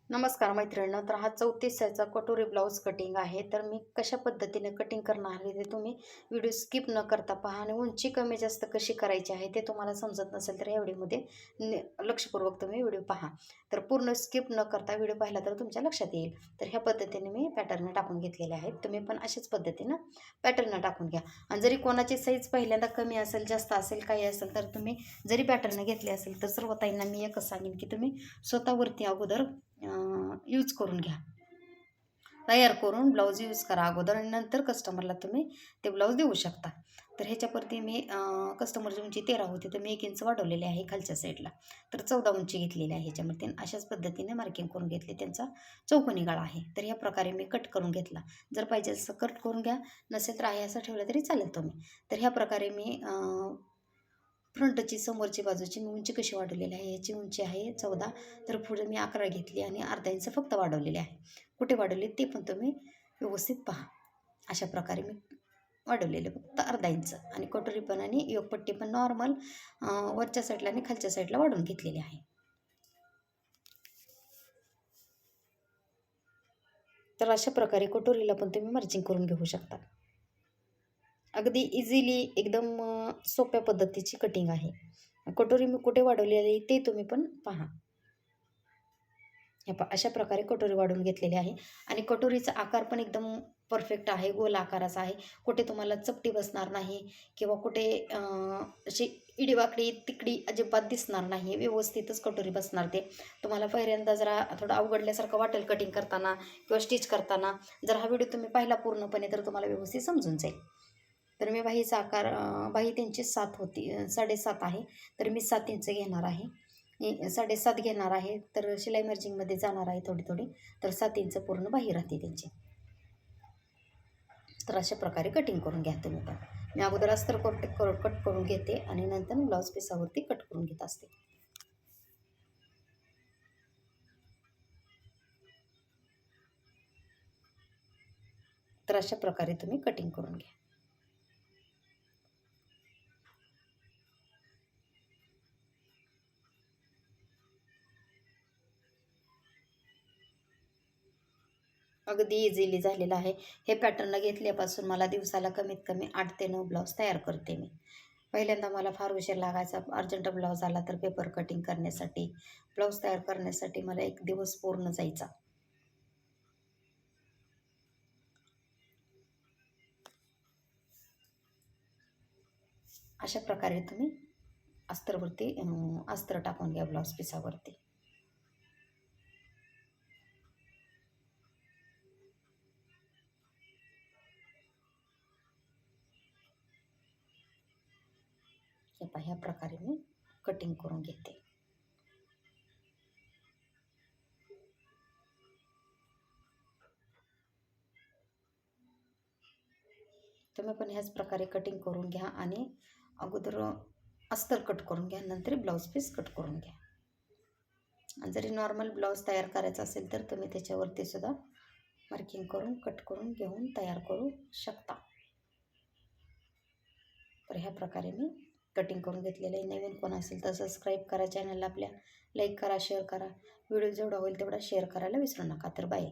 नमस्कार मैत्रिणींनो. तर हा 34चा कटोरी ब्लाऊज कटिंग आहे. तर मी कशा पद्धतीने कटिंग करणार आहे ते तुम्ही व्हिडिओ स्किप न करता पहा आणि उंची कमी जास्त कशी करायची आहे ते तुम्हाला समजत नसेल तर या व्हिडिओमध्ये लक्षपूर्वक तुम्ही व्हिडिओ पहा. तर पूर्ण स्किप न करता व्हिडिओ पाहिला तर तुमच्या लक्षात येईल. तर ह्या पद्धतीने मी पॅटर्न टाकून घेतलेले आहेत. तुम्ही पण अशाच पद्धतीनं पॅटर्न टाकून घ्या. आणि जरी कोणाची साईज पहिल्यांदा कमी असेल, जास्त असेल, काही असेल तर तुम्ही जरी पॅटर्न घेतले असेल तर सर्व ताईंना मी एकच सांगेन की तुम्ही स्वतःवरती अगोदर यूज करून घ्या. तयार करून ब्लाऊज यूज करा अगोदर आणि नंतर कस्टमरला तुम्ही ते ब्लाऊज देऊ शकता. तर ह्याच्यावरती मी कस्टमरची उंची 13 होती तर मी 1 इंच वाढवलेले आहे खालच्या साईडला. तर 14 उंची घेतलेली आहे ह्याच्यावरती. अशाच पद्धतीने मार्किंग करून घेतली. त्यांचा चौकोनी गळा आहे. तर ह्या प्रकारे मी कट करून घेतला. जर पाहिजे असं कट करून घ्या, नसेल तर आहे असं ठेवलं तरी चालेल तुम्ही. तर ह्या प्रकारे मी फ्रंटची समोरची बाजूची मी उंची कशी वाढवलेली आहे, ह्याची उंची आहे 14. तर पुढे मी 11 घेतली आणि अर्धा इंच फक्त वाढवलेले आहे. कुठे वाढवले ते पण तुम्ही व्यवस्थित पहा. अशा प्रकारे मी वाढवलेले फक्त अर्धा इंच आणि कटोरी पण आणि योगपट्टी पण नॉर्मल वरच्या साईडला आणि खालच्या साईडला वाढवून घेतलेली आहे. तर अशा प्रकारे कटोरीला पण तुम्ही मार्जिंग करून घेऊ शकता. अगदी इझिली एकदम सोप्या पद्धतीची कटिंग आहे. कटोरी मी कुठे वाढवलेली आहे ते तुम्ही पण पहा. अशा प्रकारे कटोरी वाढवून घेतलेली आहे आणि कटोरीचा आकार पण एकदम परफेक्ट आहे, गोल आकाराचा आहे. कुठे तुम्हाला चपटी बसणार नाही किंवा कुठे अशी इडीवाकडी तिकडी अजिबात दिसणार नाही. व्यवस्थितच कटोरी बसणार ते. तुम्हाला पहिल्यांदा जरा थोडं अवघडल्यासारखं वाटेल कटिंग करताना किंवा स्टिच करताना. जर हा व्हिडिओ तुम्ही पाहिला पूर्णपणे तर तुम्हाला व्यवस्थित समजून जाईल. तर मी बाहीचा आकार बाही त्यांची 7 होती, 7.5 आहे. तर मी 7 इंच घेणार आहे. 7.5 घेणार आहे. तर शिलाई मार्जिंगमध्ये जाणार आहे थोडी थोडी. तर 7 इंच पूर्ण बाही राहते त्यांची. तर अशा प्रकारे कटिंग करून घ्या तुम्ही पण. मी अगोदर अस्तर कट करून घेते आणि नंतर ब्लाऊज पिसावरती कट करून घेत असते. तर अशा प्रकारे तुम्ही कटिंग करून घ्या. अगदी इझिली झालेलं आहे. हे पॅटर्न घेतल्यापासून मला दिवसाला कमीत कमी 8 ते 9 ब्लाऊज तयार करते मी. पहिल्यांदा मला फार उशीर लागायचा. अर्जंट ब्लाऊज आला तर पेपर कटिंग करण्यासाठी, ब्लाऊज तयार करण्यासाठी मला 1 दिवस पूर्ण जायचा. अशा प्रकारे तुम्ही अस्तरवरती अस्तर टाकून घ्या ब्लाऊज पिसावरती. हे पहा, ह्या प्रकारे मी कटिंग करून घेते. तुम्ही पण ह्याच प्रकारे कटिंग करून घ्या आणि अगोदर अस्तर कट करून घ्या, नंतर ब्लाऊज पीस कट करून घ्या. आणि जरी नॉर्मल ब्लाऊज तयार करायचा असेल तर तुम्ही त्याच्यावरती सुद्धा मार्किंग करून कट करून घेऊन तयार करू शकता. तर ह्या प्रकारे मी कटिंग करून घेतलेलं आहे. नवीन कोण असेल तर सबस्क्राईब करा चॅनलला आपल्या, लाईक करा, शेअर करा. व्हिडिओ जेवढा होईल तेवढा शेअर करायला विसरू नका. तर बाय.